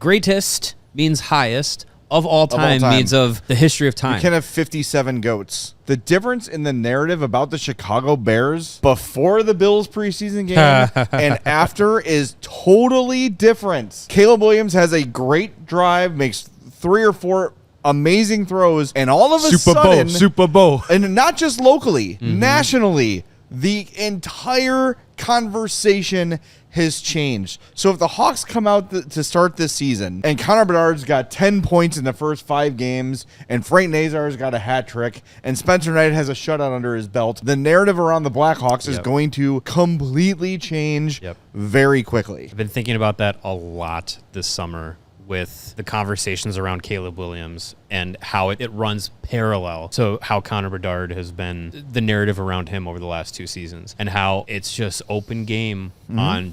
greatest means highest. Of all time means of the history of time. You can have 57 GOATs. The difference in the narrative about the Chicago Bears before the Bills preseason game and after is totally different. Caleb Williams has a great drive, makes 3 or 4 amazing throws, and all of a sudden, Super Bowl, and not just locally, nationally, the entire conversation has changed. So if the Hawks come out to start this season and Connor Bedard's got 10 points in the first 5 games and Frank Nazar's got a hat trick and Spencer Knight has a shutout under his belt, the narrative around the Blackhawks is going to completely change very quickly. I've been thinking about that a lot this summer with the conversations around Caleb Williams and how it runs parallel to how Connor Bedard has been, the narrative around him over the last 2 seasons, and how it's just open game on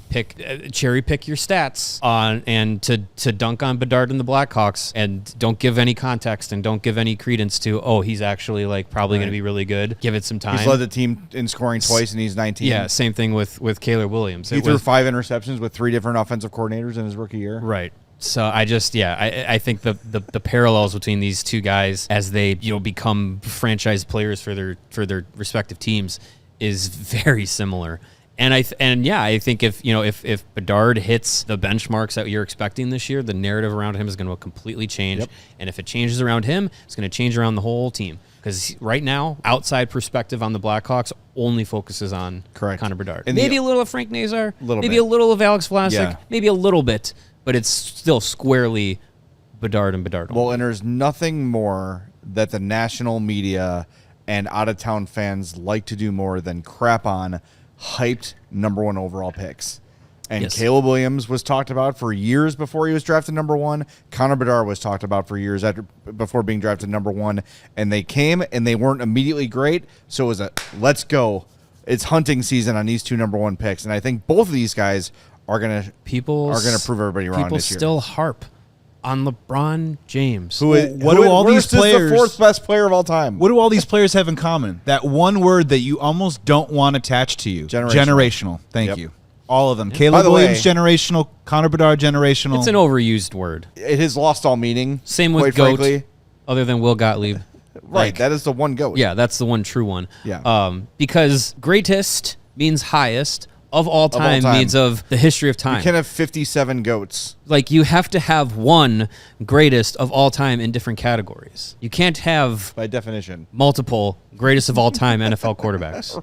cherry pick your stats on and to dunk on Bedard and the Blackhawks and don't give any context and don't give any credence to, he's actually like probably going to be really good. Give it some time. He's led the team in scoring twice and he's 19. Yeah, same thing with Caleb Williams. He threw 5 interceptions with 3 different offensive coordinators in his rookie year. Right. So I think the parallels between these two guys as they become franchise players for their respective teams is very similar. And I think if Bedard hits the benchmarks that you're expecting this year, the narrative around him is going to completely change. Yep. And if it changes around him, it's going to change around the whole team. Because right now, outside perspective on the Blackhawks only focuses on Connor Bedard. And maybe a little of Frank Nazar, maybe a little of Alex Vlasic, maybe a little bit. But it's still squarely Bedard and Bedard. Well, and there's nothing more that the national media and out-of-town fans like to do more than crap on hyped number 1 overall picks. And Caleb Williams was talked about for years before he was drafted number 1. Connor Bedard was talked about for years before being drafted number 1. And they came, and they weren't immediately great. So it was let's go. It's hunting season on these 2 number 1 picks. And I think both of these guys are gonna prove everybody wrong this year. People still harp on LeBron James. What do all these players? The 4th best player of all time. What do all these players have in common? That one word that you almost don't want attached to you. Generational. Thank you. All of them. Caleb Williams, generational. Connor Bedard, generational. It's an overused word. It has lost all meaning. Same with GOAT, frankly. Other than Will Gottlieb. Right, that is the one GOAT. Yeah, that's the one true one. Yeah. Because greatest means highest. Of all time means of the history of time. You can have 57 GOATs. Like, you have to have one greatest of all time in different categories. You can't have, by definition, multiple greatest of all time NFL quarterbacks.